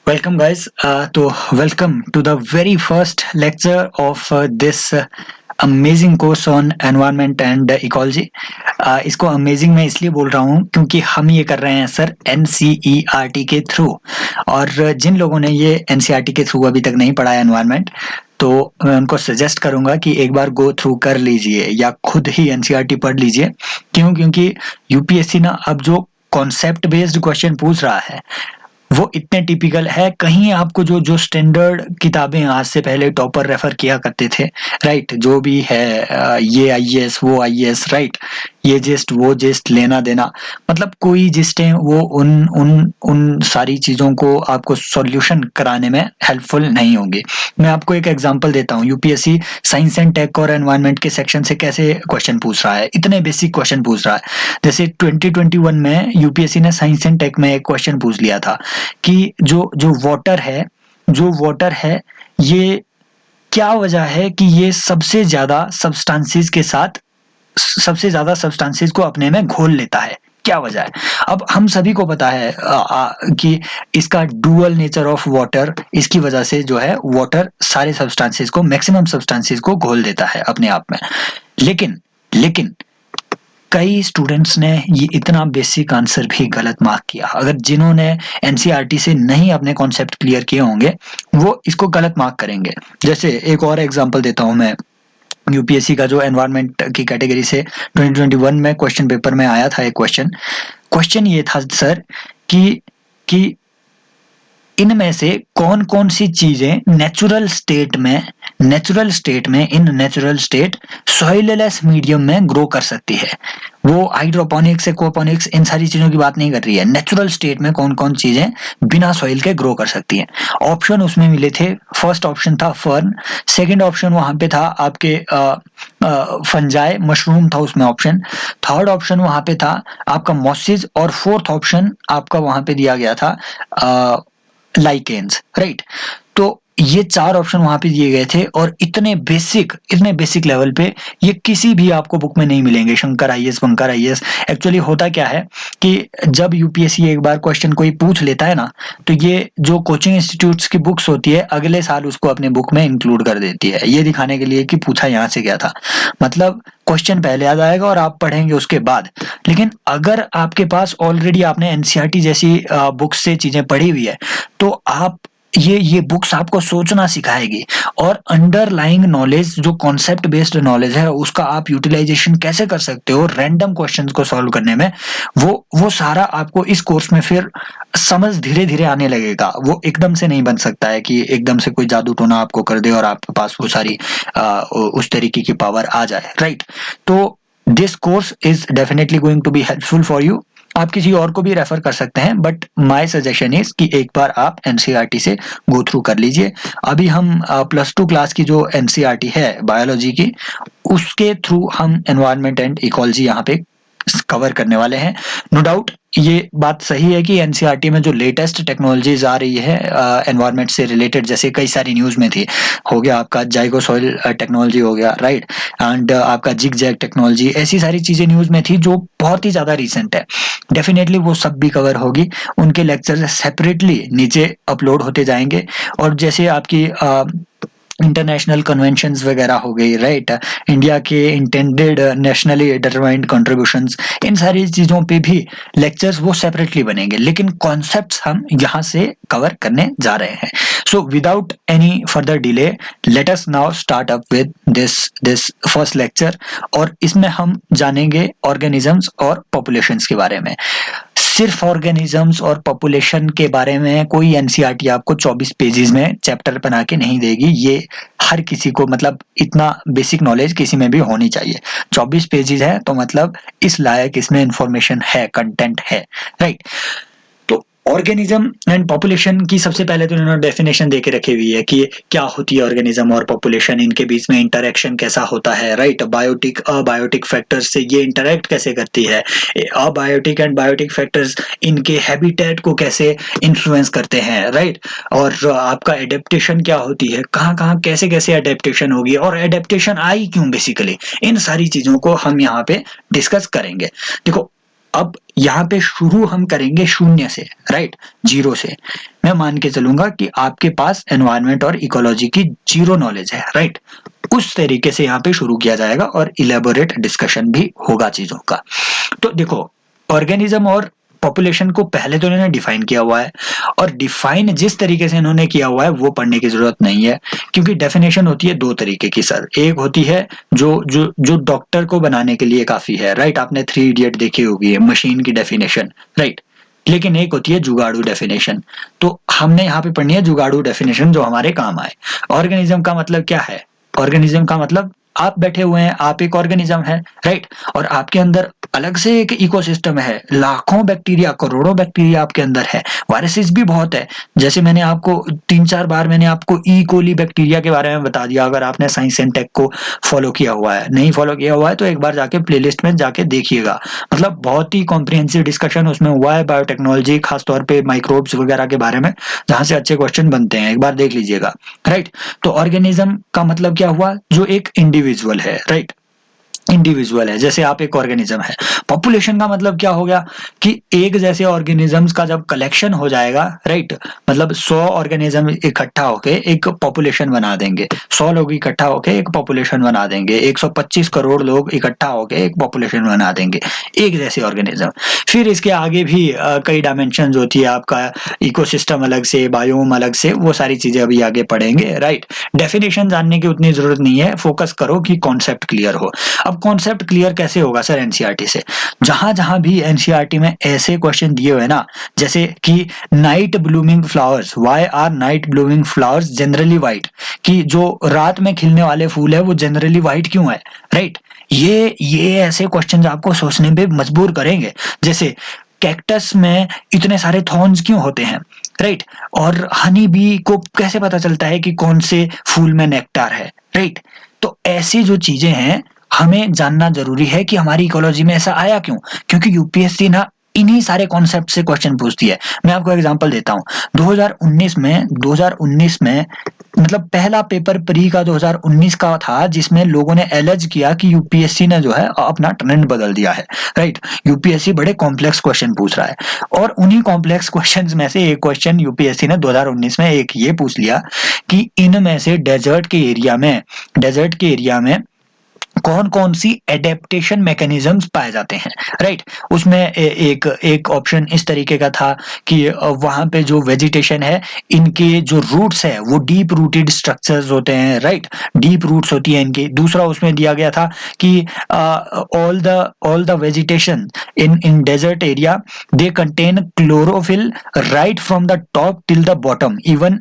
Welcome, guys. Welcome to the very first lecture of this amazing course on environment and ecology. इसको amazing मैं इसलिए बोल रहा हूँ क्योंकि हम ये कर रहे हैं सर एनसीईआरटी के थ्रू। और जिन लोगों ने ये एनसीईआरटी के थ्रू अभी तक नहीं पढ़ा है एनवायरनमेंट, तो मैं उनको सजेस्ट करूंगा कि एक बार गो थ्रू कर लीजिए या खुद ही एनसीईआरटी पढ़ लीजिए। क्योंकि यूपीएससी ना अब जो कॉन्सेप्ट बेस्ड क्वेश्चन पूछ रहा है वो इतने टिपिकल है। कहीं आपको जो जो स्टैंडर्ड किताबें आज से पहले टॉपर रेफर किया करते थे, राइट, जो भी है ये आईएएस वो आईएएस, राइट, ये जिस्ट वो जिस्ट लेना देना, मतलब कोई जिस्टें वो उन उन उन सारी चीजों को आपको सॉल्यूशन कराने में हेल्पफुल नहीं होंगी। मैं आपको एक एग्जांपल देता हूँ। यूपीएससी साइंस एंड टेक और एनवायरनमेंट के सेक्शन से कैसे क्वेश्चन पूछ रहा है, इतने बेसिक क्वेश्चन पूछ रहा है। जैसे 2021 में यूपीएससी ने साइंस एंड टेक में एक क्वेश्चन पूछ लिया था कि जो जो वाटर है ये क्या वजह है कि ये सबसे ज्यादा सब्सटेंसेस को अपने में घोल लेता है, क्या वजह है। अब हम सभी को पता है कि इसका डुअल नेचर ऑफ वाटर, इसकी वजह से जो है वाटर सारे सब्सटेंसेस को, मैक्सिमम सब्सटेंसेस को घोल देता है अपने आप में। लेकिन कई स्टूडेंट्स ने ये इतना बेसिक आंसर भी गलत मार्क किया। अगर जिन्होंने एनसीईआरटी से नहीं अपने कॉन्सेप्ट क्लियर किए होंगे वो इसको गलत मार्क करेंगे। जैसे एक और एग्जांपल देता हूं मैं। यूपीएससी का जो एनवायरनमेंट की कैटेगरी से 2021 में क्वेश्चन पेपर में आया था एक क्वेश्चन ये था सर कि इनमें से कौन कौन सी चीजें नेचुरल स्टेट में in natural state soilless medium में ग्रो कर सकती है। वो हाइड्रोपोनिक्स, एक्वापोनिक्स, इन सारी चीजों की बात नहीं कर रही है। नेचुरल स्टेट में कौन कौन चीजें बिना सॉइल के ग्रो कर सकती हैं। ऑप्शन उसमें मिले थे। फर्स्ट ऑप्शन था फर्न, सेकंड ऑप्शन वहां पे था आपके फंजाई, मशरूम था उसमें ऑप्शन, थर्ड ऑप्शन वहां पे था आपका मॉसिस, और फोर्थ ऑप्शन आपका वहां पे दिया गया था लाइकेन्स, राइट। तो ये चार ऑप्शन वहां पे दिए गए थे और इतने बेसिक लेवल पे ये किसी भी आपको बुक में नहीं मिलेंगे। Shankar IAS, bunker IAS. Actually होता क्या है कि जब यूपीएससी एक बार क्वेश्चन कोई पूछ लेता है ना, तो ये जो कोचिंग इंस्टीट्यूट्स की बुक्स होती है अगले साल उसको अपने बुक में इंक्लूड कर देती है, ये दिखाने के लिए कि पूछा यहाँ से गया था। मतलब क्वेश्चन पहले याद आएगा और आप पढ़ेंगे उसके बाद। लेकिन अगर आपके पास ऑलरेडी आपने एनसीईआरटी जैसी बुक्स से चीजें पढ़ी हुई है तो आप ये बुक्स आपको सोचना सिखाएगी, और अंडरलाइंग नॉलेज, जो कॉन्सेप्ट बेस्ड नॉलेज है, उसका आप यूटिलाइजेशन कैसे कर सकते हो रैंडम क्वेश्चंस को सॉल्व करने में, वो सारा आपको इस कोर्स में फिर समझ धीरे धीरे आने लगेगा। वो एकदम से नहीं बन सकता है कि एकदम से कोई जादू टोना आपको कर दे और आपके पास वो सारी उस तरीके की पावर आ जाए, राइट। तो this course is definitely going to be helpful for you. आप किसी और को भी रेफर कर सकते हैं, बट माय सजेशन इज कि एक बार आप एनसीईआरटी से गो थ्रू कर लीजिए। अभी हम +2 क्लास की जो एनसीईआरटी है बायोलॉजी की, उसके थ्रू हम एनवायरनमेंट एंड इकोलॉजी यहाँ पे कवर करने वाले हैं। नो डाउट ये बात सही है कि एनसीईआरटी में जो लेटेस्ट टेक्नोलॉजीज आ रही है एनवायरनमेंट से रिलेटेड, जैसे कई सारी न्यूज में थी, हो गया आपका जाइगो सॉइल टेक्नोलॉजी हो गया, राइट, एंड आपका जिग जैग टेक्नोलॉजी, ऐसी सारी चीजें न्यूज में थी जो बहुत ही ज्यादा रिसेंट है। डेफिनेटली वो सब भी कवर होगी, उनके लेक्चर सेपरेटली नीचे अपलोड होते जाएंगे। और जैसे आपकी इंटरनेशनल कन्वेंशंस वगैरह हो गई, राइट, इंडिया के इंटेंडेड नेशनली डिटरमाइंड कंट्रीब्यूशंस, इन सारी चीजों पे भी लेक्चर्स वो सेपरेटली बनेंगे, लेकिन कॉन्सेप्ट्स हम यहाँ से कवर करने जा रहे हैं। So without any further delay let us now start up with this first lecture, और इसमें हम जानेंगे ऑर्गेनिजम्स और पॉपुलेशंस के बारे में। सिर्फ ऑर्गेनिजम्स और पॉपुलेशन के बारे में कोई एनसीईआरटी आपको 24 पेजेस में चैप्टर बना के नहीं देगी। ये हर किसी को, मतलब इतना बेसिक नॉलेज किसी में भी होनी चाहिए। 24 पेजेस है तो मतलब इस लायक इसमें इंफॉर्मेशन है, कंटेंट है, राइट। तो ऑर्गेनिज्म एंड पॉपुलेशन की सबसे पहले तो इन्होंने डेफिनेशन देके रखी हुई है कि क्या होती है ऑर्गेनिज्म और पॉपुलेशन, इनके बीच में इंटरेक्शन कैसा होता है, राइट। बायोटिक अबायोटिक फैक्टर्स से ये इंटरेक्ट कैसे करती है, अबायोटिक एंड बायोटिक फैक्टर्स इनके हैबिटेट को कैसे इन्फ्लुएंस करते हैं, राइट। और आपका एडेप्टेशन क्या होती है, कहाँ कहाँ कैसे कैसे एडेप्टेशन होगी, और एडेप्टेशन आई क्यों, बेसिकली इन सारी चीजों को हम यहाँ पे डिस्कस करेंगे। देखो अब यहाँ पे शुरू हम करेंगे शून्य से, राइट, जीरो से। मैं मान के चलूंगा कि आपके पास एनवायरनमेंट और इकोलॉजी की जीरो नॉलेज है, राइट। उस तरीके से यहाँ पे शुरू किया जाएगा और इलेबोरेट डिस्कशन भी होगा चीजों का। तो देखो, ऑर्गेनिज्म और पॉपुलेशन को पहले तो इन्होंने डिफाइन किया हुआ है, और डिफाइन जिस तरीके से इन्होंने किया हुआ है वो पढ़ने की जरूरत नहीं है, क्योंकि डेफिनेशन होती है दो तरीके की सर। एक होती है जो जो जो डॉक्टर को बनाने के लिए काफी है, राइट, आपने 3 इडियट देखी होगी, मशीन की डेफिनेशन, राइट। लेकिन एक होती है जुगाड़ू डेफिनेशन। तो हमने यहाँ पे पढ़नी है जुगाड़ू डेफिनेशन जो हमारे काम आए। ऑर्गेनिज्म का मतलब क्या है? ऑर्गेनिज्म का मतलब आप बैठे हुए हैं, आप एक ऑर्गेनिज्म है, राइट, और आपके अंदर अलग से एक इकोसिस्टम है, लाखों बैक्टीरिया, करोड़ों बैक्टीरिया आपके अंदर है, वायरसेस भी बहुत है। जैसे मैंने आपको 3-4 बार मैंने आपको ई कोली बैक्टीरिया के बारे में बता दिया, अगर आपने साइंस एंड टेक को फॉलो किया हुआ है। नहीं फॉलो किया हुआ है तो एक बार जाके प्लेलिस्ट में जाके देखिएगा, मतलब बहुत ही कॉम्प्रिहेंसिव डिस्कशन उसमें हुआ है बायोटेक्नोलॉजी, खासतौर पे माइक्रोब्स वगैरह के बारे में, जहां से अच्छे क्वेश्चन बनते हैं, एक बार देख लीजिएगा, राइट। तो ऑर्गेनिज्म का मतलब क्या हुआ? जो एक इंडिविजुअल है, राइट, इंडिविजुअल है, जैसे आप एक ऑर्गेनिज्म है। पॉपुलेशन का मतलब क्या हो गया कि एक जैसे ऑर्गेनिजम्स का जब कलेक्शन हो जाएगा, राइट, मतलब 100 ऑर्गेनिज्म इकट्ठा होके एक पॉपुलेशन बना देंगे, 100 लोग इकट्ठा होके एक पॉपुलेशन बना देंगे, 125 करोड़ लोग इकट्ठा होके एक पॉपुलेशन बना देंगे, एक जैसे ऑर्गेनिज्म। फिर इसके आगे भी कई डायमेंशन होती है, आपका इकोसिस्टम अलग से, बायोम अलग से, वो सारी चीजें अभी आगे पढ़ेंगे, राइट। डेफिनेशन जानने की उतनी जरूरत नहीं है, फोकस करो कि कॉन्सेप्ट क्लियर हो। अब कॉन्सेप्ट क्लियर कैसे होगा सर? एनसीईआरटी से। जहां जहां भी एनसीईआरटी में ऐसे क्वेश्चन दिए हुए ना, जैसे कि night blooming flowers, why are night blooming flowers generally white, कि जो रात में खिलने वाले फूल है वो जनरली व्हाइट क्यों है, राइट। ये ऐसे क्वेश्चंस आपको सोचने पे मजबूर करेंगे। जैसे कैक्टस में इतने सारे थॉर्न्स क्यों होते हैं, राइट, और हनी बी को कैसे पता चलता है कि कौन से फूल में नेक्टार है, राइट। तो ऐसी जो चीजें हैं हमें जानना जरूरी है कि हमारी इकोलॉजी में ऐसा आया क्यों, क्योंकि यूपीएससी ना इन्हीं सारे कॉन्सेप्ट से क्वेश्चन पूछती है। मैं आपको एग्जांपल देता हूँ। 2019 में मतलब पहला पेपर प्री का 2019 का था, जिसमें लोगों ने एलर्ज किया कि यूपीएससी ने जो है अपना ट्रेंड बदल दिया है, राइट। यूपीएससी बड़े कॉम्प्लेक्स क्वेश्चन पूछ रहा है, और उन्हीं कॉम्प्लेक्स क्वेश्चंस में से एक क्वेश्चन यूपीएससी ने 2019 में एक ये पूछ लिया कि इनमें से डेजर्ट के एरिया में कौन कौन सी एडेप्टेशन मैकेनिज्म्स पाए जाते हैं, राइट। उसमें एक ऑप्शन इस तरीके का था कि वहां पे जो वेजिटेशन है, इनके जो रूट्स है वो डीप रूटेड स्ट्रक्चर्स होते हैं, राइट, डीप रूट्स होती है इनकी। दूसरा उसमें दिया गया था कि all the vegetation in desert area they contain chlorophyll right from the top till the bottom, even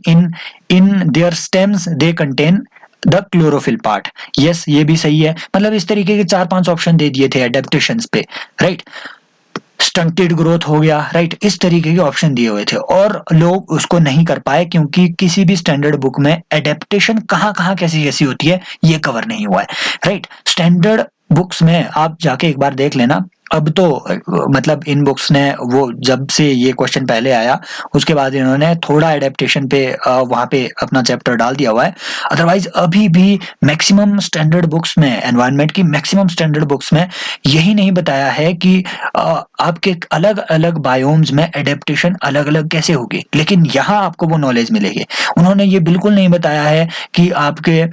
in their stems they contain the chlorophyll part. Yes, ये भी सही है। मतलब इस तरीके के 4-5 ऑप्शन दे दिए थे एडेप्टेशंस पे, राइट। स्टंटेड ग्रोथ हो गया, राइट, इस तरीके के ऑप्शन दिए हुए थे, और लोग उसको नहीं कर पाए क्योंकि किसी भी स्टैंडर्ड बुक में एडेप्टेशन कहाँ कहाँ कैसी कैसी होती है ये कवर नहीं हुआ है, राइट। स्टैंडर्ड बुक्स में आप जाके एक बार देख लेना। अब तो मतलब इन बुक्स ने, वो जब से ये क्वेश्चन पहले आया उसके बाद इन्होंने थोड़ा एडेप्टेशन पे वहां पे अपना चैप्टर डाल दिया हुआ है। अदरवाइज अभी भी मैक्सिमम स्टैंडर्ड बुक्स में, एनवायरनमेंट की मैक्सिमम स्टैंडर्ड बुक्स में यही नहीं बताया है कि आपके अलग अलग बायोम्स में एडेप्टेशन अलग अलग कैसे होगी, लेकिन यहाँ आपको वो नॉलेज मिलेगी। उन्होंने ये बिल्कुल नहीं बताया है कि आपके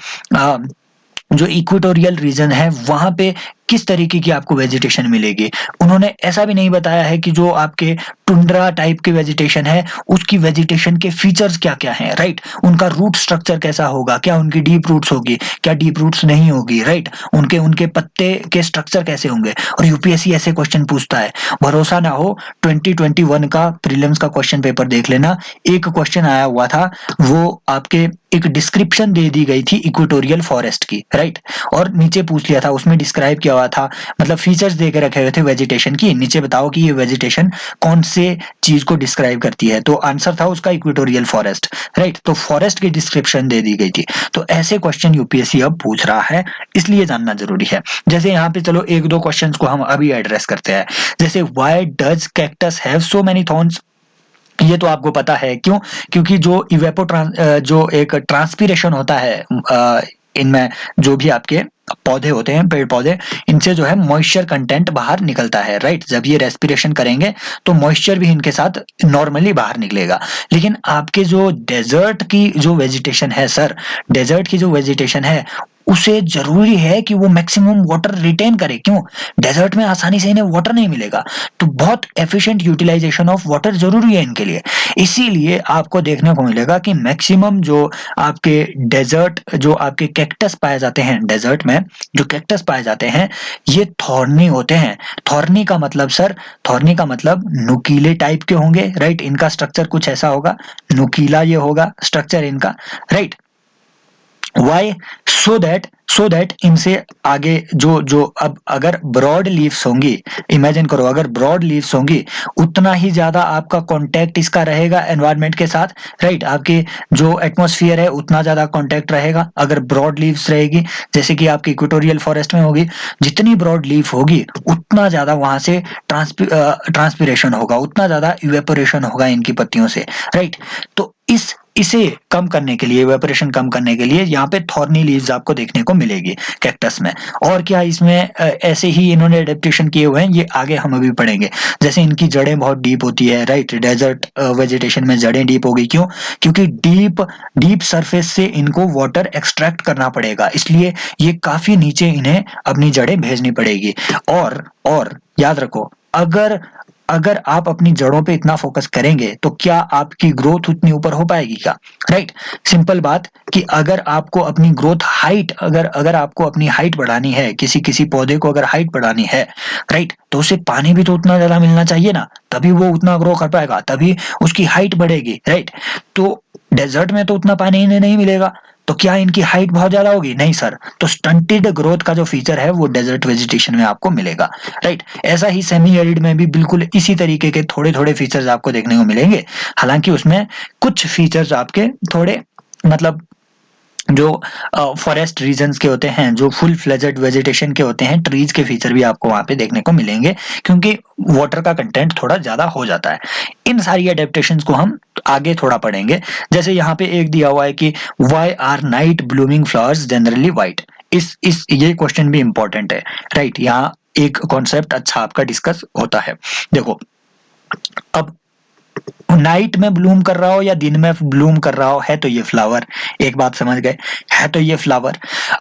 जो इक्वेटोरियल रीजन है वहां पे किस तरीके की आपको वेजिटेशन मिलेगी। उन्होंने ऐसा भी नहीं बताया है कि जो आपके टुंड्रा टाइप के वेजिटेशन है उसकी वेजिटेशन के फीचर्स क्या क्या हैं, राइट। उनका रूट स्ट्रक्चर कैसा होगा, क्या उनकी डीप रूट्स होगी, क्या डीप रूट्स नहीं होगी, राइट। उनके उनके पत्ते के स्ट्रक्चर कैसे होंगे। और यूपीएससी ऐसे क्वेश्चन पूछता है, भरोसा ना हो 2021 का प्रीलिम्स का क्वेश्चन पेपर देख लेना। एक क्वेश्चन आया हुआ था, वो आपके एक डिस्क्रिप्शन दे दी गई थी इक्वेटोरियल फॉरेस्ट की, राइट, और नीचे पूछ लिया था, उसमें डिस्क्राइब किया हुआ था, मतलब फीचर्स दे के रखे हुए थे वेजिटेशन की, नीचे बताओ कि ये वेजिटेशन कौन से चीज को डिस्क्राइब करती है, तो आंसर था उसका इक्वेटोरियल फॉरेस्ट, राइट। तो फॉरेस्ट की डिस्क्रिप्शन दे दी गई थी। तो ऐसे क्वेश्चन यूपीएससी अब पूछ रहा है, इसलिए जानना जरूरी है। जैसे यहाँ पे चलो एक दो क्वेश्चन को हम अभी एड्रेस करते हैं। जैसे why does cactus have so many thorns, ये तो आपको पता है, क्यों? क्योंकि जो जो एक ट्रांसपीरेशन होता है इनमें जो भी आपके पौधे होते हैं, पेड़ पौधे, इनसे जो है मॉइस्चर कंटेंट बाहर निकलता है, राइट। जब ये रेस्पिरेशन करेंगे तो मॉइस्चर भी इनके साथ नॉर्मली बाहर निकलेगा। लेकिन आपके जो डेजर्ट की जो वेजिटेशन है सर, डेजर्ट की जो वेजिटेशन है उसे जरूरी है कि वो मैक्सिमम वाटर रिटेन करे। क्यों? डेजर्ट में आसानी से इन्हें वाटर नहीं मिलेगा, तो बहुत एफिशिएंट यूटिलाइजेशन ऑफ वाटर जरूरी है इनके लिए। इसीलिए आपको देखने को मिलेगा कि मैक्सिमम जो आपके डेजर्ट, जो आपके कैक्टस पाए जाते हैं डेजर्ट में, जो कैक्टस पाए जाते हैं ये थॉर्नी होते हैं। थॉर्नी का मतलब सर, थॉर्नी का मतलब नुकीले टाइप के होंगे, राइट। इनका स्ट्रक्चर कुछ ऐसा होगा, नुकीला ये होगा स्ट्रक्चर इनका, राइट। वाई? सो दैट इनसे आगे जो जो अब अगर ब्रॉड लीव्स होंगी, इमेजिन करो अगर ब्रॉड लीव्स होंगी, उतना ही ज्यादा आपका कांटेक्ट इसका रहेगा एनवायरनमेंट के साथ, राइट। आपके जो एटमॉस्फेयर है उतना ज्यादा कांटेक्ट रहेगा अगर ब्रॉड लीव्स रहेगी। जैसे कि आपकी इक्वेटोरियल फॉरेस्ट में होगी, जितनी ब्रॉड लीफ होगी उतना ज्यादा वहां से ट्रांसपिरेशन होगा, उतना ज्यादा इवेपोरेशन होगा इनकी पत्तियों से, राइट। तो इसे कम करने के लिए, इवेपोरेशन कम करने के लिए यहाँ पे थॉर्नी लीव्स आपको देखने को मिलेगी कैक्टस में। और क्या इसमें ऐसे ही इन्होंने एडेप्टेशन किए हुए हैं, ये आगे हम अभी पढ़ेंगे। जैसे इनकी जड़ें बहुत डीप होती है, राइट। डेजर्ट वेजिटेशन में जड़ें डीप होगी, क्यों? क्योंकि डीप सरफेस से इनको वाटर एक्सट्रैक्ट करना पड़ेगा, इसलिए ये काफी नीचे इन्हें अपनी जड़ें भेजनी पड़ेगी। और याद रखो, अगर अगर आप अपनी जड़ों पे इतना फोकस करेंगे तो क्या आपकी ग्रोथ उतनी ऊपर हो पाएगी क्या? राइट। सिंपल बात कि अगर आपको अपनी ग्रोथ हाइट, अगर अगर आपको अपनी हाइट बढ़ानी है, किसी किसी पौधे को अगर हाइट बढ़ानी है, राइट, तो उसे पानी भी तो उतना ज्यादा मिलना चाहिए ना, तभी वो उतना ग्रो कर पाएगा, तभी उसकी हाइट बढ़ेगी, राइट। तो डेजर्ट में तो उतना पानी इन्हें नहीं मिलेगा, तो क्या इनकी हाइट बहुत ज्यादा होगी? नहीं सर। तो स्टंटेड ग्रोथ का जो फीचर है वो डेजर्ट वेजिटेशन में आपको मिलेगा, राइट। ऐसा ही सेमी एरिड में भी बिल्कुल इसी तरीके के थोड़े थोड़े फीचर्स आपको देखने को मिलेंगे। हालांकि उसमें कुछ फीचर्स आपके थोड़े मतलब जो फॉरेस्ट रीजन्स के होते हैं, जो फुल फ्लेजेड वेजिटेशन के होते हैं, ट्रीज के फीचर भी आपको वहां पे देखने को मिलेंगे, क्योंकि वाटर का कंटेंट थोड़ा ज्यादा हो जाता है। इन सारी एडेप्टेशंस को हम आगे थोड़ा पढ़ेंगे। जैसे यहाँ पे एक दिया हुआ है कि why are night blooming flowers generally white. इस ये क्वेश्चन भी इंपॉर्टेंट है, राइट। यहाँ एक कॉन्सेप्ट अच्छा आपका डिस्कस होता है। देखो, अब नाइट में ब्लूम कर रहा हो या दिन में ब्लूम कर रहा हो, है तो ये फ्लावर। एक बात समझ गए, है तो ये फ्लावर।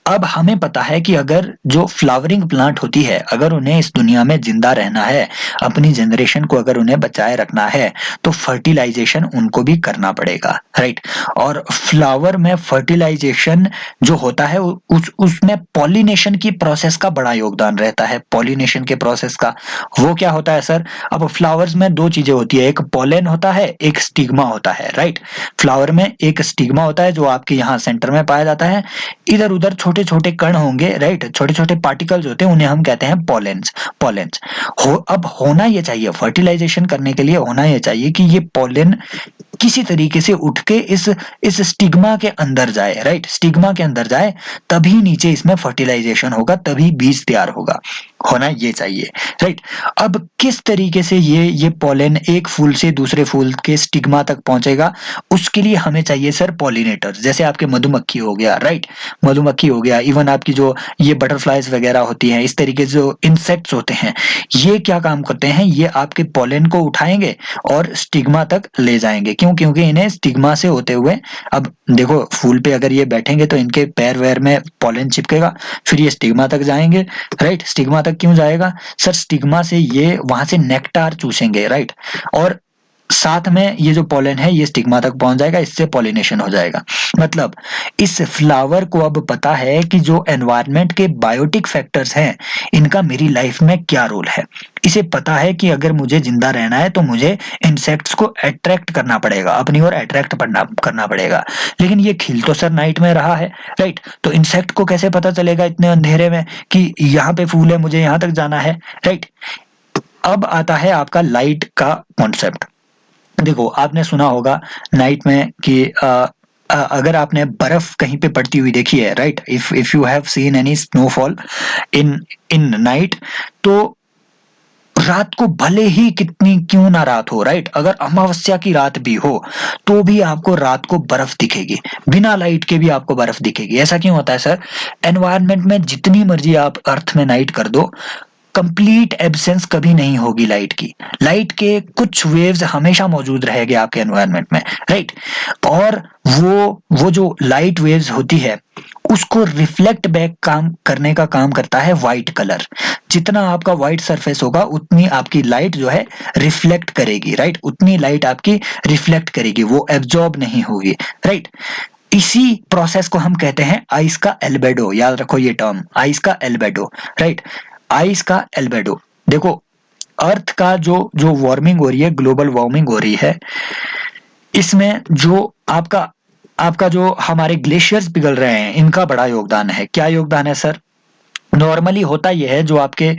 अब हमें पता है कि अगर जो फ्लावरिंग प्लांट होती है, अगर उन्हें इस दुनिया में जिंदा रहना है, अपनी जनरेशन को अगर उन्हें बचाए रखना है, तो फर्टिलाइजेशन उनको भी करना पड़ेगा, राइट। और फ्लावर में फर्टिलाइजेशन जो होता है उसमें पॉलिनेशन की प्रोसेस का बड़ा योगदान रहता है। पॉलिनेशन के प्रोसेस का वो क्या होता है सर? अब फ्लावर्स में दो चीजें होती है, एक पोलन होता है, एक स्टिग्मा होता है, राइट। फ्लावर में एक स्टिग्मा होता है जो आपके यहाँ सेंटर में पाया जाता है, इधर उधर छोटे छोटे कण होंगे, राइट, छोटे छोटे पार्टिकल्स होते हैं, उन्हें हम कहते हैं पोलेंस। पोलेंस अब होना ये चाहिए, फर्टिलाइजेशन करने के लिए होना ये चाहिए कि ये पोलन किसी तरीके से उठ के इस स्टिग्मा के अंदर जाए, राइट। स्टिग्मा के अंदर जाए तभी नीचे इसमें फर्टिलाइजेशन होगा, तभी बीज तैयार होगा, होना ये चाहिए, राइट। अब किस तरीके से ये पोलन एक फूल से दूसरे फूल के स्टिग्मा तक पहुंचेगा, उसके लिए हमें चाहिए सर पॉलिनेटर्स। जैसे आपके मधुमक्खी हो गया, राइट, मधुमक्खी हो गया, इवन आपकी जो ये बटरफ्लाइज वगैरह होती हैं, इस तरीके से जो इंसेक्ट्स होते हैं, ये क्या काम करते हैं? ये आपके पोलन को उठाएंगे और स्टिग्मा तक ले जाएंगे। क्यों? क्योंकि इन्हें स्टिग्मा से होते हुए, अब देखो फूल पे अगर ये बैठेंगे तो इनके पैर वैर में पोलन चिपकेगा, फिर ये स्टिग्मा तक जाएंगे, राइट। स्टिग्मा तक क्यों जाएगा सर? स्टिग्मा से ये वहां से नेक्टार चूसेंगे, राइट, और साथ में ये जो पोलन है ये स्टिग्मा तक पहुंच जाएगा, इससे पॉलिनेशन हो जाएगा। मतलब इस फ्लावर को अब पता है कि जो एनवायरनमेंट के बायोटिक फैक्टर्स हैं, इनका मेरी लाइफ में क्या रोल है। इसे पता है कि अगर मुझे जिंदा रहना है तो मुझे इंसेक्ट्स को अट्रैक्ट करना पड़ेगा, अपनी ओर अट्रैक्ट करना पड़ेगा। लेकिन ये खिल तो सर नाइट में रहा है, राइट। तो इंसेक्ट को कैसे पता चलेगा इतने अंधेरे में कि यहाँ पे फूल है, मुझे यहाँ तक जाना है, राइट। अब आता है आपका लाइट का कॉन्सेप्ट। देखो, आपने सुना होगा नाइट में कि अगर आपने बर्फ कहीं पे पड़ती हुई देखी है, right, if you have seen any snowfall in in night, तो रात को भले ही कितनी क्यों ना रात हो, राइट, अगर अमावस्या की रात भी हो तो भी आपको रात को बर्फ दिखेगी, बिना लाइट के भी आपको बर्फ दिखेगी। ऐसा क्यों होता है सर? एनवायरनमेंट में जितनी मर्जी आप अर्थ में नाइट कर दो, कंप्लीट एब्सेंस कभी नहीं होगी लाइट की। लाइट के कुछ वेव्स हमेशा मौजूद रहेंगे आपके एनवायरनमेंट में, राइट। और वो जो लाइट वेव्स होती है उसको रिफ्लेक्ट बैक काम करने का काम करता है व्हाइट कलर। जितना आपका व्हाइट सरफेस होगा उतनी आपकी लाइट जो है रिफ्लेक्ट करेगी, राइट, उतनी लाइट आपकी रिफ्लेक्ट करेगी, वो एब्जॉर्ब नहीं होगी, राइट। इसी प्रोसेस को हम कहते हैं आइस का एल्बेडो। याद रखो ये टर्म, आइस का एल्बेडो, राइट, आइस का एल्बेडो। देखो अर्थ का जो जो वार्मिंग हो रही है, ग्लोबल वार्मिंग हो रही है, इसमें जो आपका आपका जो हमारे ग्लेशियर्स पिघल रहे हैं इनका बड़ा योगदान है। क्या योगदान है सर? नॉर्मली होता यह है, जो आपके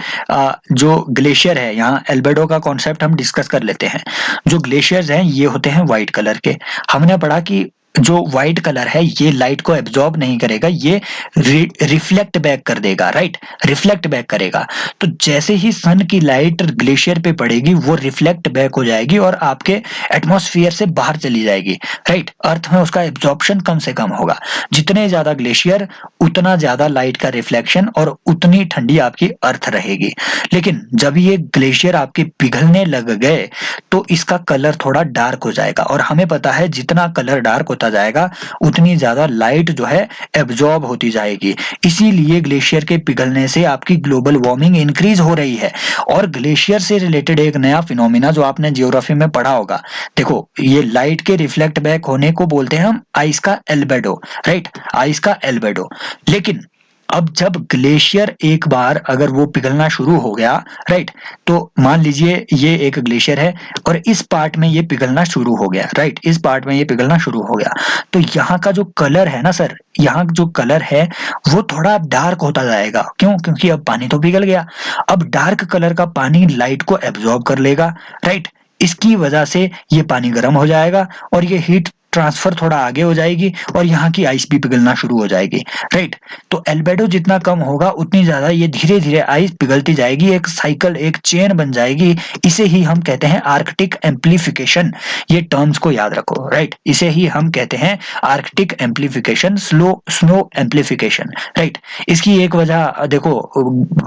जो ग्लेशियर है, यहाँ एल्बेडो का कॉन्सेप्ट हम डिस्कस कर लेते हैं। जो ग्लेशियर्स हैं ये होते हैं व्हाइट कलर के। हमने पढ़ा कि जो व्हाइट कलर है ये लाइट को एब्जॉर्ब नहीं करेगा, ये रिफ्लेक्ट बैक कर देगा, राइट, रिफ्लेक्ट बैक करेगा। तो जैसे ही सन की लाइट ग्लेशियर पे पड़ेगी वो रिफ्लेक्ट बैक हो जाएगी और आपके एटमॉस्फेयर से बाहर चली जाएगी, राइट। अर्थ में उसका एब्जॉर्प्शन कम से कम होगा। जितने ज्यादा ग्लेशियर उतना ज्यादा लाइट का रिफ्लेक्शन और उतनी ठंडी आपकी अर्थ रहेगी। लेकिन जब ये ग्लेशियर आपके पिघलने लग गए तो इसका कलर थोड़ा डार्क हो जाएगा, और हमें पता है जितना कलर डार्क होता जाएगा उतनी ज्यादा लाइट जो है एब्जॉर्ब होती जाएगी। इसीलिए ग्लेशियर के पिघलने से आपकी ग्लोबल वार्मिंग इंक्रीज हो रही है। और ग्लेशियर से रिलेटेड एक नया फिनोमिना जो आपने जियोग्राफी में पढ़ा होगा, देखो ये लाइट के रिफ्लेक्ट बैक होने को बोलते हैं हम आइस का एल्बेडो, राइट, आइस का एल्बेडो। लेकिन अब जब ग्लेशियर एक बार अगर वो पिघलना शुरू हो गया, राइट, तो मान लीजिए ये एक ग्लेशियर है और इस पार्ट में ये पिघलना शुरू हो गया, राइट, इस पार्ट में ये पिघलना शुरू हो गया, तो यहाँ का जो कलर है ना सर, यहाँ जो कलर है वो थोड़ा डार्क होता जाएगा। क्यों? क्योंकि अब पानी तो पिघल गया। अब डार्क कलर का पानी लाइट को एब्जॉर्ब कर लेगा, राइट। इसकी वजह से ये पानी गर्म हो जाएगा और ये हीट ट्रांसफर थोड़ा आगे हो जाएगी और यहाँ की आइस भी पिघलना शुरू हो जाएगी, राइट। तो एल्बेडो जितना कम होगा उतनी ज्यादा ये धीरे धीरे आइस पिघलती जाएगी, एक साइकिल, एक चेन बन जाएगी। इसे ही हम कहते हैं आर्कटिक एम्प्लीफिकेशन। ये टर्म्स को याद रखो, राइट, इसे ही हम कहते हैं Arctic amplification, snow amplification, right. इसकी एक वजह देखो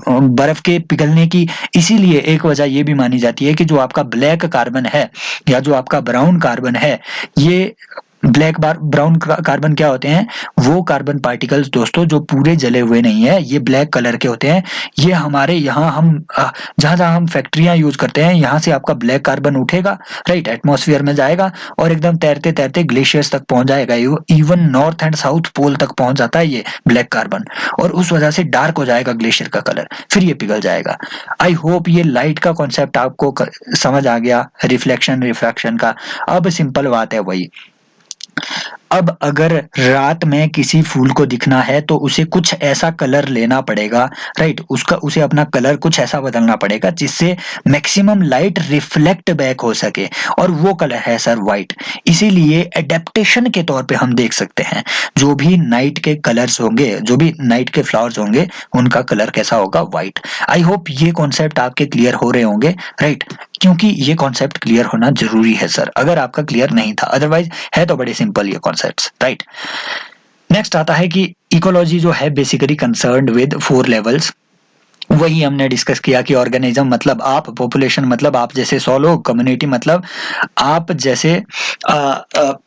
बर्फ के पिघलने की, इसीलिए एक वजह ये भी मानी जाती है कि जो आपका ब्लैक कार्बन है या जो आपका ब्राउन कार्बन है, ये ब्राउन कार्बन क्या होते हैं? वो कार्बन पार्टिकल्स दोस्तों जो पूरे जले हुए नहीं है, ये ब्लैक कलर के होते हैं। ये हमारे यहाँ हम जहां जहां हम फैक्ट्रियां यूज करते हैं यहाँ से आपका ब्लैक कार्बन उठेगा, राइट, एटमॉस्फेयर में जाएगा और एकदम तैरते तैरते ग्लेशियर्स तक पहुंच जाएगा। Even north and south pole तक पहुंच जाता है ये ब्लैक कार्बन, और उस वजह से डार्क हो जाएगा ग्लेशियर का कलर, फिर ये पिघल जाएगा। आई होप ये लाइट का कॉन्सेप्ट आपको समझ आ गया, रिफ्लेक्शन रिफ्रैक्शन का। अब सिंपल बात है वही, अब अगर रात में किसी फूल को दिखना है तो उसे कुछ ऐसा कलर लेना पड़ेगा, राइट, उसे अपना कलर कुछ ऐसा बदलना पड़ेगा जिससे मैक्सिमम लाइट रिफ्लेक्ट बैक हो सके, और वो कलर है सर व्हाइट। इसीलिए एडेप्टेशन के तौर पे हम देख सकते हैं जो भी नाइट के कलर्स होंगे, जो भी नाइट के फ्लावर्स होंगे, उनका कलर कैसा होगा? व्हाइट। आई होप ये कॉन्सेप्ट आपके क्लियर हो रहे होंगे, राइट, क्योंकि ये कॉन्सेप्ट क्लियर होना जरूरी है सर, अगर आपका क्लियर नहीं था, अदरवाइज है तो बड़े सिंपल ये कॉन्सेप्ट्स, राइट। नेक्स्ट आता है कि इकोलॉजी जो है बेसिकली कंसर्न्ड विद 4 लेवल्स। वही हमने डिस्कस किया कि ऑर्गेनिज्म मतलब आप, पॉपुलेशन मतलब आप जैसे 100 लोग, कम्युनिटी मतलब आप जैसे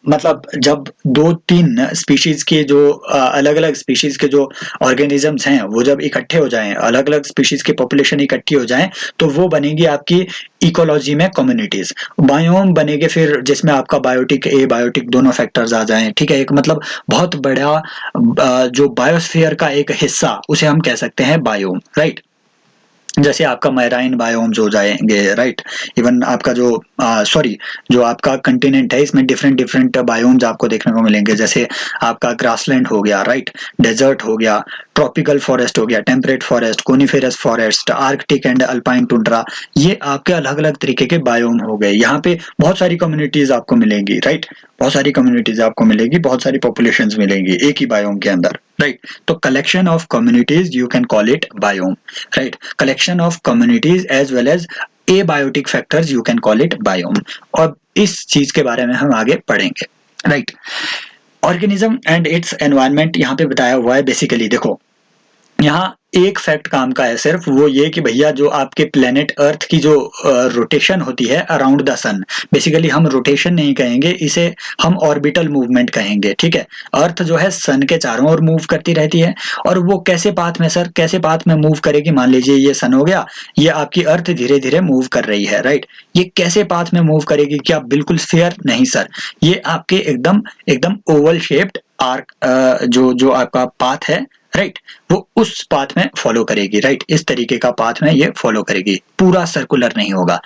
मतलब जब 2-3 स्पीशीज के जो अलग अलग स्पीशीज के जो ऑर्गेनिजम्स हैं वो जब इकट्ठे हो जाएं, अलग अलग स्पीशीज की पॉपुलेशन इकट्ठी हो जाएं, तो वो बनेगी आपकी इकोलॉजी में कम्युनिटीज। बायोम बनेंगे फिर जिसमें आपका बायोटिक, ए बायोटिक दोनों फैक्टर्स आ जाएं, ठीक है, एक मतलब बहुत बड़ा जो बायोस्फीयर का एक हिस्सा, उसे हम कह सकते हैं बायोम, राइट। जैसे आपका मैराइन बायोम्स हो जाएंगे, राइट। इवन आपका जो जो आपका कंटिनेंट है इसमें डिफरेंट डिफरेंट बायोम्स आपको देखने को मिलेंगे, जैसे आपका ग्रासलैंड हो गया, राइट, डेजर्ट हो गया, ट्रॉपिकल फॉरेस्ट हो गया, temperate forest, coniferous forest, Arctic and alpine tundra, ये आपके अलग अलग तरीके के बायोम हो गए। यहाँ पे बहुत सारी कम्युनिटीज आपको मिलेंगी, राइट, बहुत सारी कम्युनिटीज आपको मिलेगी, बहुत सारी पॉपुलेशंस मिलेंगी एक ही बायोम के अंदर, राइट। तो collection of communities you can call it biome, right, collection of communities as well as abiotic factors you can call it biome. और इस चीज के बारे में हम आगे पढ़ेंगे, right. Organism and its environment यहाँ पे बताया हुआ है। बेसिकली देखो, यहाँ एक फैक्ट काम का है सिर्फ, वो ये कि भैया जो आपके प्लेनेट अर्थ की जो रोटेशन होती है अराउंड द सन, बेसिकली हम रोटेशन नहीं कहेंगे इसे, हम ऑर्बिटल मूवमेंट कहेंगे, ठीक है। अर्थ जो है सन के चारों ओर मूव करती रहती है, और वो कैसे पाथ में सर, कैसे पाथ में मूव करेगी? मान लीजिए ये सन हो गया, ये आपकी अर्थ धीरे धीरे मूव कर रही है, राइट। ये कैसे पाथ में मूव करेगी? क्या बिल्कुल स्फीयर? नहीं सर, ये आपके एकदम एकदम ओवल शेप्ड आर्क, जो आपका पाथ है, राइट, वो उस पाथ में फॉलो करेगी, राइट। इस तरीके का पाथ में ये फॉलो करेगी, पूरा सर्कुलर नहीं होगा।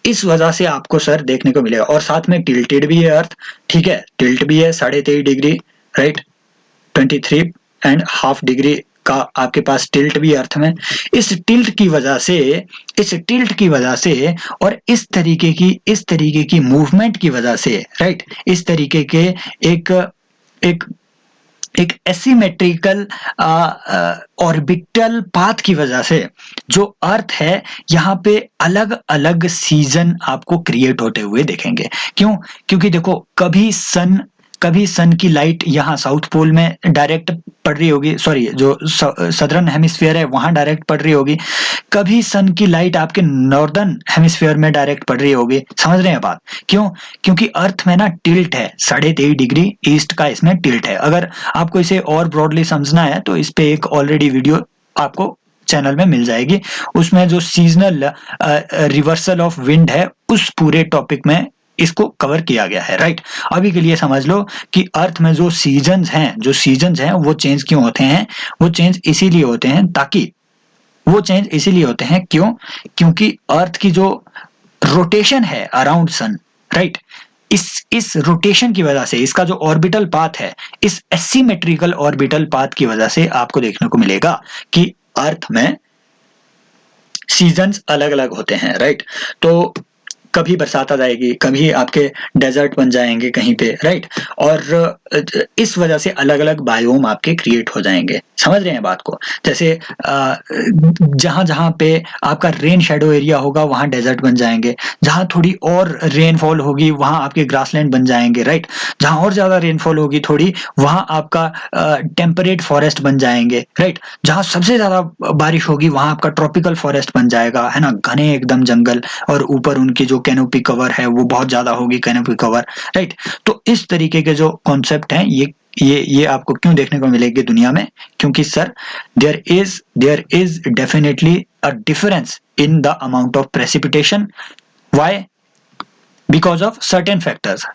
इस वजह से आपको सर देखने को मिलेगा। और साथ में टिल्टेड भी है अर्थ, ठीक है, टिल्ट भी है 23.5 डिग्री, राइट, 23.5 डिग्री का आपके पास टिल्ट भी अर्थ में। इस टिल्ट की वजह से और इस तरीके की मूवमेंट की वजह से, राइट, इस तरीके के एक एसिमेट्रिकल ऑर्बिटल पाथ की वजह से जो अर्थ है यहाँ पे अलग अलग सीजन आपको क्रिएट होते हुए देखेंगे। क्यों? क्योंकि देखो, कभी सन की लाइट यहाँ साउथ पोल में डायरेक्ट पड़ रही होगी, सॉरी जो सदर्न हेमिस्फीयर है वहां डायरेक्ट पड़ रही होगी, कभी सन की लाइट आपके नॉर्दर्न हेमिस्फीयर में डायरेक्ट पड़ रही होगी। समझ रहे हैं बात? क्यों? क्योंकि अर्थ में ना टिल्ट है, 23.5 डिग्री ईस्ट का इसमें टिल्ट है। अगर आपको इसे और ब्रॉडली समझना है तो इस पे एक ऑलरेडी वीडियो आपको चैनल में मिल जाएगी, उसमें जो सीजनल रिवर्सल ऑफ विंड है उस पूरे टॉपिक में इसको कवर किया गया है, राइट। अभी के लिए समझ लो कि अर्थ में जो सीजन्स हैं वो चेंज क्यों होते हैं? वो चेंज इसीलिए होते हैं क्यों? क्योंकि अर्थ की जो रोटेशन है अराउंड सन, राइट, इस रोटेशन की वजह से, इसका जो ऑर्बिटल पाथ है, इस एसिमेट्रिकल ऑर्बिटल पाथ की वजह से आपको देखने को मिलेगा कि अर्थ में सीजन्स अलग अलग होते हैं, राइट। तो कभी बरसात आ जाएगी, कभी आपके डेजर्ट बन जाएंगे कहीं पे, राइट। और इस वजह से अलग अलग बायोम आपके क्रिएट हो जाएंगे। समझ रहे हैं बात को? जैसे जहां जहां पे आपका रेन शेडो एरिया होगा वहां डेजर्ट बन जाएंगे, जहां थोड़ी और रेनफॉल होगी वहां आपके ग्रासलैंड बन जाएंगे, राइट। जहां और ज्यादा रेनफॉल होगी थोड़ी, वहां आपका टेम्परेट फॉरेस्ट बन जाएंगे, राइट। जहां सबसे ज्यादा बारिश होगी वहां आपका ट्रॉपिकल फॉरेस्ट बन जाएगा, है ना, घने एकदम जंगल, और ऊपर उनकी जो कैनोपी कवर है वो बहुत ज्यादा होगी, कैनोपी कवर, राइट। तो इस तरीके के जो कॉन्सेप्ट हैं ये आपको क्यों देखने को मिलेगी दुनिया में? क्योंकि sir there is definitely a difference in the amount of precipitation. Why? Because of certain factors,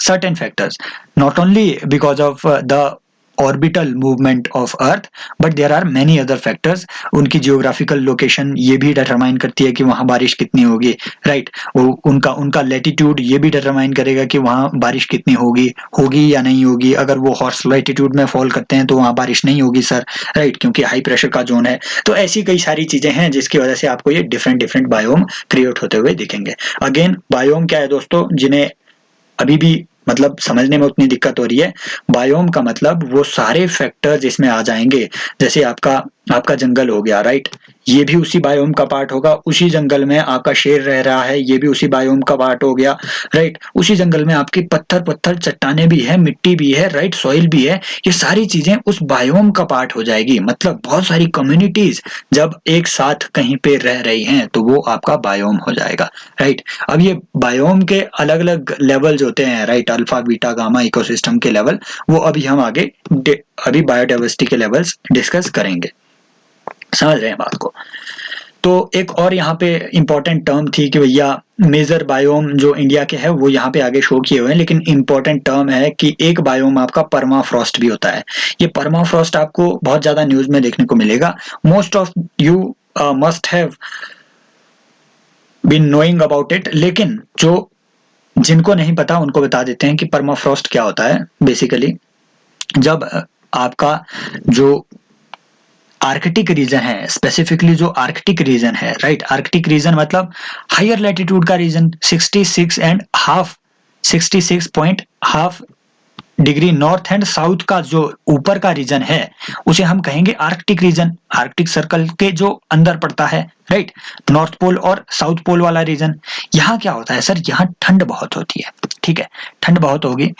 not only because of the orbital movement of earth, but there are many other factors। उनकी geographical location ये भी determine करती है कि वहां बारिश कितनी होगी, राइट। उनका लेटीट्यूड ये भी डिटरमाइन करेगा कि वहां बारिश कितनी होगी या नहीं होगी। अगर वो हॉर्स लेटीट्यूड में फॉल करते हैं तो वहां बारिश नहीं होगी सर, राइट, क्योंकि हाई प्रेशर का जोन है। तो ऐसी कई सारी चीजें हैं जिसकी वजह से आपको ये डिफरेंट बायोम क्रिएट होते हुए दिखेंगे। अगेन, बायोम क्या है दोस्तों, जिन्हें अभी भी मतलब समझने में उतनी दिक्कत हो रही है, बायोम का मतलब वो सारे फैक्टर्स इसमें आ जाएंगे। जैसे आपका जंगल हो गया, राइट, ये भी उसी बायोम का पार्ट होगा। उसी जंगल में आपका शेर रह रहा है, ये भी उसी बायोम का पार्ट हो गया, राइट। उसी जंगल में आपकी पत्थर चट्टाने भी है, मिट्टी भी है, राइट, सॉइल भी है, ये सारी चीजें उस बायोम का पार्ट हो जाएगी। मतलब बहुत सारी कम्युनिटीज जब एक साथ कहीं पे रह रही हैं तो वो आपका बायोम हो जाएगा, राइट। अब ये बायोम के अलग अलग लेवल्स होते हैं, right, alpha beta gamma ecosystem के लेवल, वो अभी हम आगे अभी बायोडाइवर्सिटी के लेवल्स डिस्कस करेंगे। समझ रहे हैं बात को? तो एक और यहाँ पे इंपॉर्टेंट टर्म थी कि भैया मेजर बायोम जो इंडिया के है वो यहाँ पे आगे शो किए हुए हैं, लेकिन इंपॉर्टेंट टर्म है कि एक बायोम आपका परमाफ्रॉस्ट भी होता है। ये परमाफ्रॉस्ट आपको बहुत ज्यादा न्यूज में देखने को मिलेगा। Most of you must have been knowing about it, लेकिन जो जिनको नहीं पता उनको बता देते हैं कि परमाफ्रॉस्ट क्या होता है। बेसिकली जब आपका जो आर्कटिक रीजन है, स्पेसिफिकली जो आर्कटिक रीजन है, राइट, आर्कटिक रीजन मतलब हायर लैटिट्यूड का region, 66.5 degree north and south का जो ऊपर का रीजन है उसे हम कहेंगे आर्कटिक रीजन, आर्कटिक सर्कल के जो अंदर पड़ता है, राइट, नॉर्थ पोल और साउथ पोल वाला रीजन। यहाँ क्या होता है सर, यहाँ ठंड बहुत होती है, ठीक है, ठंड बहुत होगी।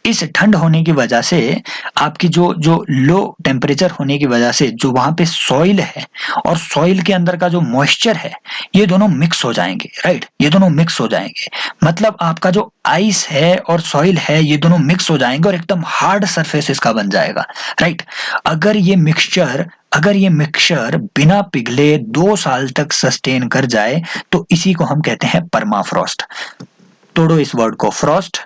इस ठंड होने की वजह से आपकी जो जो लो टेम्परेचर होने की वजह से जो वहां पे सॉइल है और सॉइल के अंदर का जो मॉइस्चर है ये दोनों मिक्स हो जाएंगे, राइट, ये दोनों मिक्स हो जाएंगे। मतलब आपका जो आइस है और सॉइल है ये दोनों मिक्स हो जाएंगे और एकदम हार्ड सरफेस इसका बन जाएगा, राइट। अगर ये मिक्सचर बिना पिघले 2 साल तक सस्टेन कर जाए तो इसी को हम कहते हैं परमाफ्रॉस्ट। तोड़ो इस वर्ड को, फ्रॉस्ट,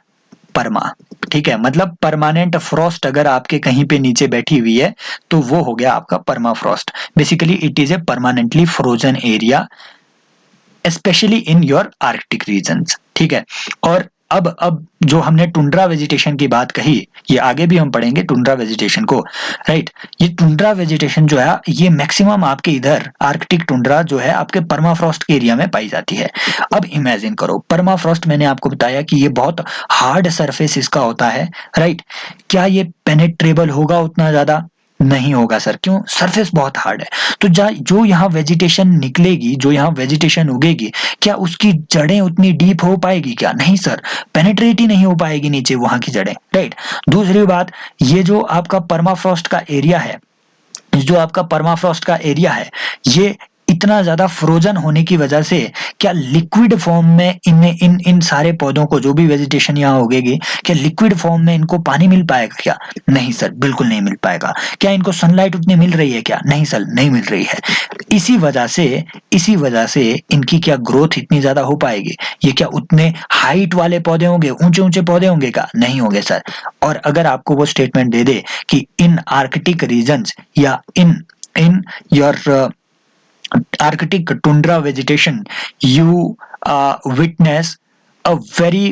परमा, ठीक है, मतलब परमानेंट फ्रॉस्ट अगर आपके कहीं पे नीचे बैठी हुई है तो वो हो गया आपका permafrost. Basically it is a permanently frozen area specially in your Arctic regions, ठीक है। और अब जो हमने टुंड्रा वेजिटेशन की बात कही, ये आगे भी हम पढ़ेंगे टुंड्रा वेजिटेशन को, राइट। ये टुंड्रा वेजिटेशन जो है ये मैक्सिमम आपके इधर आर्कटिक टुंड्रा जो है आपके परमाफ्रॉस्ट के एरिया में पाई जाती है। अब इमेजिन करो, परमाफ्रॉस्ट मैंने आपको बताया कि ये बहुत हार्ड सरफेस इसका होता है, राइट। क्या ये पेनेट्रेबल होगा उतना ज्यादा? नहीं होगा सर, क्यों? सरफेस बहुत हार्ड है। तो जो यहाँ वेजिटेशन निकलेगी, जो यहाँ वेजिटेशन उगेगी, क्या उसकी जड़ें उतनी डीप हो पाएगी क्या? नहीं सर, पेनेट्रेट ही नहीं हो पाएगी नीचे वहां की जड़ें, राइट। दूसरी बात, ये जो आपका परमाफ्रॉस्ट का एरिया है, ये इतना ज्यादा फ्रोजन होने की वजह से क्या लिक्विड फॉर्म में इन सारे पौधों को, जो भी वेजिटेशन यहाँ उगेगी, क्या लिक्विड फॉर्म में इनको पानी मिल पाएगा क्या? नहीं सर, बिल्कुल नहीं मिल पाएगा। क्या इनको सनलाइट उतनी मिल रही है क्या? नहीं सर, नहीं मिल रही है। इसी वजह से इनकी क्या ग्रोथ इतनी ज्यादा हो पाएगी? ये क्या उतने हाइट वाले पौधे होंगे, ऊंचे ऊंचे पौधे होंगे क्या? नहीं होंगे सर। और अगर आपको वो स्टेटमेंट दे दे कि इन आर्कटिक रीजन्स या in your Arctic tundra vegetation, you witness a very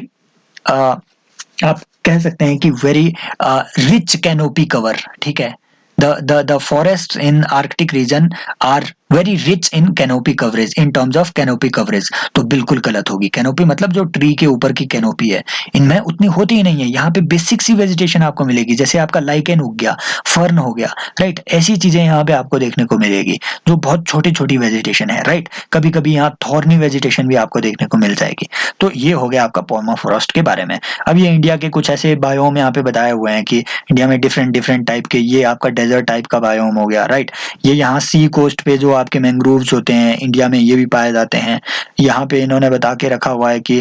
आप कह सकते हैं कि वेरी रिच कैनोपी कवर, ठीक है। the forests in Arctic region are very rich in canopy coverage, in terms of canopy coverage। तो बिल्कुल गलत होगी। कैनोपी मतलब जो ट्री के ऊपर की कैनोपी है, इनमें उतनी होती ही नहीं है। यहाँ पे बेसिक सी वेजिटेशन आपको मिलेगी, जैसे आपका लाइकेन उग गया, फर्न हो गया, राइट। ऐसी चीजें यहाँ पे आपको देखने को मिलेगी जो बहुत छोटी छोटी वेजिटेशन है, राइट। कभी कभी यहाँ थॉर्नी वेजिटेशन भी आपको देखने को मिल जाएगी। तो ये हो गया आपका परमाफ्रॉस्ट के बारे में। अब ये इंडिया के कुछ ऐसे बायोम यहाँ पे बताए हुए हैं कि इंडिया में डिफरेंट टाइप के, ये आपका डेजर्ट टाइप का बायोम हो गया, राइट। ये यहाँ सी कोस्ट पे जो आपके मैंग्रोव्स होते हैं इंडिया में, ये भी पाए जाते हैं। यहाँ पे इन्होंने बता के रखा हुआ है कि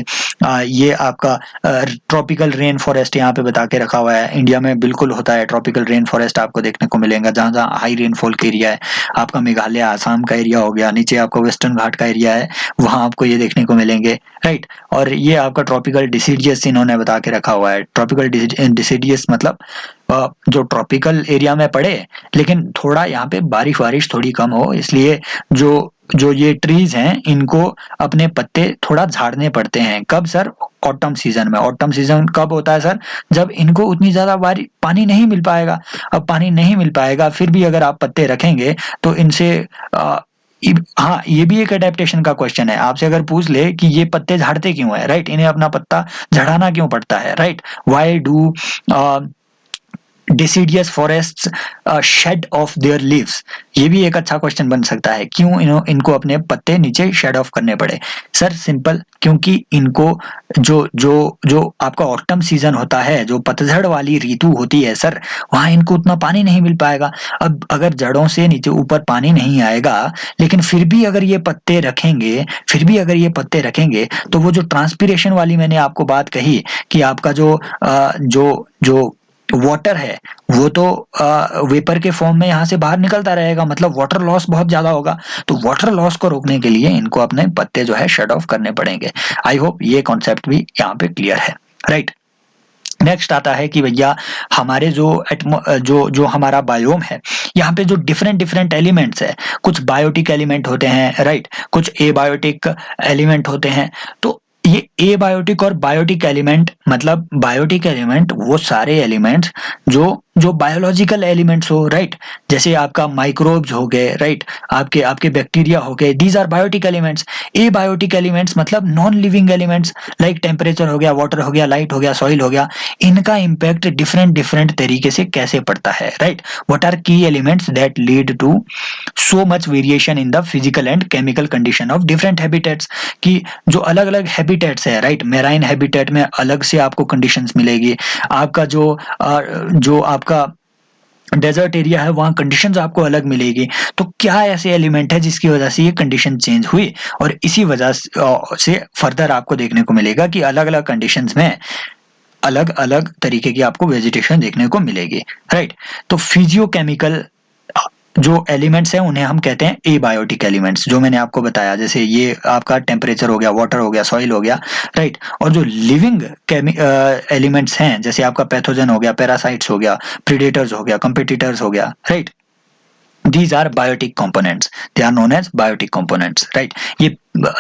ये आपका ट्रॉपिकल रेन फॉरेस्ट यहाँ पे बता के रखा हुआ है। इंडिया में बिल्कुल होता है, ट्रॉपिकल रेन फॉरेस्ट आपको देखने को मिलेगा जहाँ जहाँ हाई रेनफॉल का एरिया है। आपका मेघालय, आसाम का एरिया हो गया, नीचे आपका वेस्टर्न घाट का एरिया है, वहाँ आपको ये देखने को मिलेंगे, राइट। और ये आपका ट्रॉपिकल डिसिडियस इन्होंने बता के रखा हुआ है। ट्रॉपिकल डिसिडियस मतलब जो ट्रॉपिकल एरिया में पड़े लेकिन थोड़ा यहाँ पे बारिश थोड़ी कम हो, इसलिए जो ये ट्रीज हैं इनको अपने पत्ते थोड़ा झाड़ने पड़ते हैं। कब सर? ऑटम सीजन में। ऑटम सीजन कब होता है सर? जब इनको उतनी ज्यादा पानी नहीं मिल पाएगा। अब पानी नहीं मिल पाएगा, फिर भी अगर आप पत्ते रखेंगे तो इनसे हाँ, ये भी एक अडेप्टेशन का क्वेश्चन है। आपसे अगर पूछ ले कि ये पत्ते झाड़ते क्यों है, राइट, इन्हें अपना पत्ता झड़ाना क्यों पड़ता है, right, why do deciduous forests shed off their leaves, ये भी एक अच्छा क्वेश्चन बन सकता है। क्यों इनको अपने पत्ते नीचे शेड ऑफ करने पड़े? सर सिंपल, क्योंकि इनको जो आपका ऑटम सीजन होता है, जो पतझड़ वाली ऋतु होती है सर, वहां इनको उतना पानी नहीं मिल पाएगा। अब अगर जड़ों से नीचे ऊपर पानी नहीं आएगा, लेकिन फिर भी अगर ये पत्ते रखेंगे तो वो जो ट्रांसपीरेशन वाली मैंने आपको बात कही कि आपका जो वाटर है वो तो वेपर के फॉर्म में यहाँ से बाहर निकलता रहेगा, मतलब वाटर लॉस बहुत ज्यादा होगा। तो वाटर लॉस को रोकने के लिए इनको अपने पत्ते जो है शेड ऑफ करने पड़ेंगे। आई होप ये कॉन्सेप्ट भी यहाँ पे क्लियर है, राइट। नेक्स्ट आता है कि भैया हमारे जो हमारा बायोम है, यहाँ पे जो डिफरेंट एलिमेंट्स है, कुछ बायोटिक एलिमेंट होते हैं, राइट, कुछ एबायोटिक एलिमेंट होते हैं। तो ये एबायोटिक और बायोटिक एलिमेंट, मतलब बायोटिक एलिमेंट वो सारे एलिमेंट्स जो जो बायोलॉजिकल एलिमेंट्स हो, राइट, जैसे आपका माइक्रोब्स हो गए, राइट, आपके आपके बैक्टीरिया हो गए, these are biotic elements. Abiotic elements मतलब non living elements, like temperature हो गया, वाटर हो गया, लाइट हो गया, सॉइल हो गया, इनका इम्पैक्ट डिफरेंट डिफरेंट तरीके से कैसे पड़ता है, right. What are key elements that lead to so much variation in the physical and chemical condition of different habitats, कि जो अलग अलग हैबिटेट्स है, राइट, मेराइन हैबिटेट में अलग से आपको कंडीशंस मिलेगी, आपका जो आपका डेजर्ट एरिया है वहां कंडीशंस आपको अलग मिलेगी। तो क्या ऐसे एलिमेंट है जिसकी वजह से ये कंडीशन चेंज हुई, और इसी वजह से फर्दर आपको देखने को मिलेगा कि अलग अलग कंडीशंस में अलग अलग तरीके की आपको वेजिटेशन देखने को मिलेगी, राइट। तो फिजियोकेमिकल जो एलिमेंट्स हैं उन्हें हम कहते हैं एबायोटिक एलिमेंट्स, जो मैंने आपको बताया, जैसे ये आपका टेम्परेचर हो गया, वाटर हो गया, सॉइल हो गया, राइट। और जो लिविंग एलिमेंट्स हैं, जैसे आपका पैथोजन हो गया, पैरासाइट्स हो गया, प्रीडेटर्स हो गया, कंपिटिटर्स हो गया, right, these are biotic components, they are known as biotic components, right। ये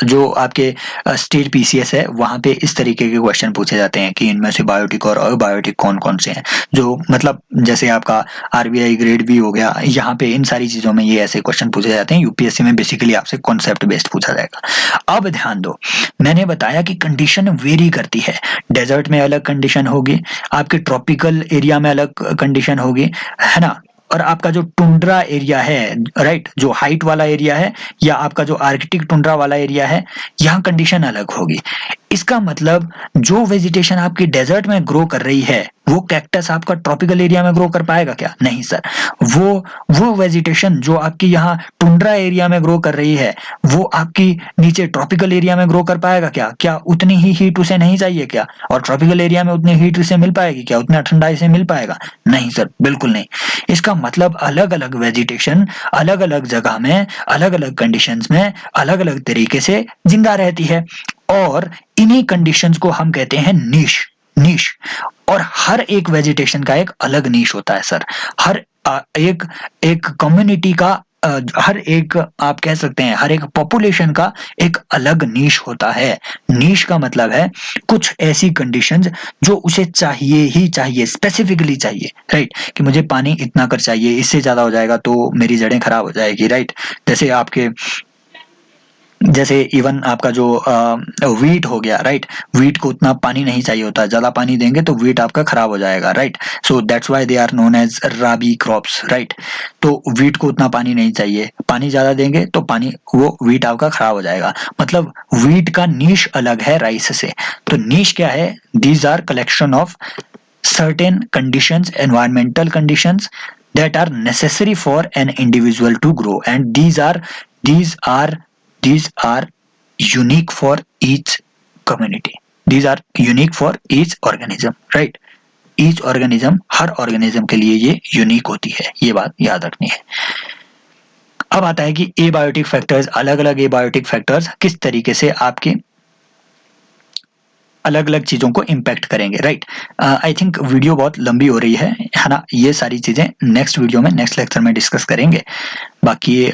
जो आपके स्टेट पीसीएस है वहां पे इस तरीके के क्वेश्चन पूछे जाते हैं कि इनमें से बायोटिक और अबायोटिक कौन कौन से हैं, जो मतलब जैसे आपका आरबीआई ग्रेड भी हो गया, यहाँ पे इन सारी चीजों में ये ऐसे क्वेश्चन पूछे जाते हैं। यूपीएससी में बेसिकली आपसे कॉन्सेप्ट बेस्ड पूछा जाएगा। अब ध्यान दो, मैंने बताया कि कंडीशन वेरी करती है, डेजर्ट में अलग कंडीशन होगी, आपके ट्रॉपिकल एरिया में अलग कंडीशन होगी, है ना, और आपका जो टुंड्रा एरिया है, राइट, जो हाइट वाला एरिया है, या आपका जो आर्कटिक टुंड्रा वाला एरिया है, यहाँ कंडीशन अलग होगी। इसका मतलब जो वेजिटेशन आपकी डेजर्ट में ग्रो कर रही है वो कैक्टस आपका ट्रॉपिकल एरिया में ग्रो कर पाएगा क्या? नहीं सर। वो वेजिटेशन जो आपकी यहाँ टुंड्रा एरिया में ग्रो कर रही है वो आपकी नीचे ट्रॉपिकल एरिया में ग्रो कर पाएगा क्या? क्या उतनी ही हीट उसे नहीं चाहिए क्या? और ट्रॉपिकल एरिया में उतनी हीट उसे मिल पाएगी क्या? उतना ठंडा इसे मिल पाएगा? नहीं सर, बिल्कुल नहीं। इसका मतलब अलग अलग वेजिटेशन अलग अलग जगह में अलग अलग कंडीशंस में अलग अलग तरीके से जिंदा रहती है, और इन्हीं कंडीशंस को हम कहते हैं नीश। और हर एक वेजिटेशन का एक अलग नीश होता है सर। हर एक कम्युनिटी का हर एक, आप कह सकते हैं हर एक पॉपुलेशन का एक अलग नीश होता है। नीश का मतलब है कुछ ऐसी कंडीशंस जो उसे चाहिए ही चाहिए, स्पेसिफिकली चाहिए, राइट, कि मुझे पानी इतना कर चाहिए, इससे ज्यादा हो जाएगा तो मेरी जड़ें खराब हो जाएगी, राइट। जैसे इवन आपका जो वीट हो गया, राइट, वीट को उतना पानी नहीं चाहिए होता, ज्यादा पानी देंगे तो वीट आपका खराब हो जाएगा, right. So that's why they are known as rabi crops, right. तो वीट को उतना पानी नहीं चाहिए, पानी ज्यादा देंगे तो वो वीट आपका खराब हो जाएगा। मतलब वीट का नीश अलग है राइस से। तो नीश क्या है? These are collection of certain conditions, environmental conditions that are necessary for an individual to grow, and these are unique for each community. These are unique for each organism, right? Each organism, her organism के लिए ये unique होती है, ये बात याद रखनी है। अब आता है कि एबायोटिक फैक्टर्स, अलग अलग एबायोटिक फैक्टर्स किस तरीके से आपके अलग अलग चीजों को इम्पैक्ट करेंगे, राइट। आई थिंक वीडियो बहुत लंबी हो रही है ना। ये सारी चीजें नेक्स्ट वीडियो में, नेक्स्ट लेक्चर में डिस्कस करेंगे। बाकी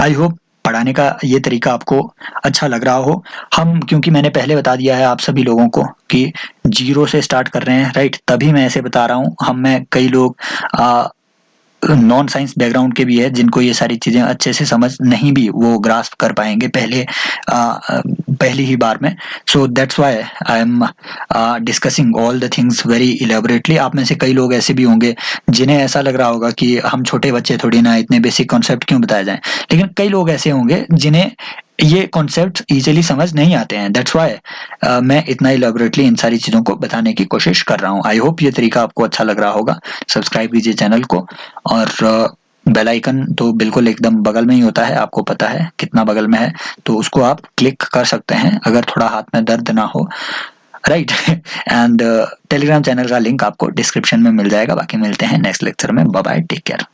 आई होप पढ़ाने का ये तरीका आपको अच्छा लग रहा हो। हम, क्योंकि मैंने पहले बता दिया है आप सभी लोगों को कि 0 से स्टार्ट कर रहे हैं, राइट, तभी मैं ऐसे बता रहा हूँ। हम में कई लोग नॉन साइंस बैकग्राउंड के भी है जिनको ये सारी चीजें अच्छे से समझ नहीं भी वो ग्रास्प कर पाएंगे पहली ही बार में। सो that's why I am discussing all the things very elaborately. आप में से कई लोग ऐसे भी होंगे जिन्हें ऐसा लग रहा होगा कि हम छोटे बच्चे थोड़ी ना, इतने बेसिक कॉन्सेप्ट क्यों बताए जाएं। लेकिन कई लोग ऐसे होंगे जिन्हें ये कॉन्सेप्ट इजीली समझ नहीं आते हैं। दैट्स व्हाई मैं इतना इलेबोरेटली इन सारी चीजों को बताने की कोशिश कर रहा हूँ। आई होप ये तरीका आपको अच्छा लग रहा होगा। सब्सक्राइब कीजिए चैनल को, और बेल आइकन तो बिल्कुल एकदम बगल में ही होता है, आपको पता है कितना बगल में है, तो उसको आप क्लिक कर सकते हैं अगर थोड़ा हाथ में दर्द ना हो, राइट। एंड टेलीग्राम चैनल का लिंक आपको डिस्क्रिप्शन में मिल जाएगा। बाकी मिलते हैं नेक्स्ट लेक्चर में। Bye bye, take care.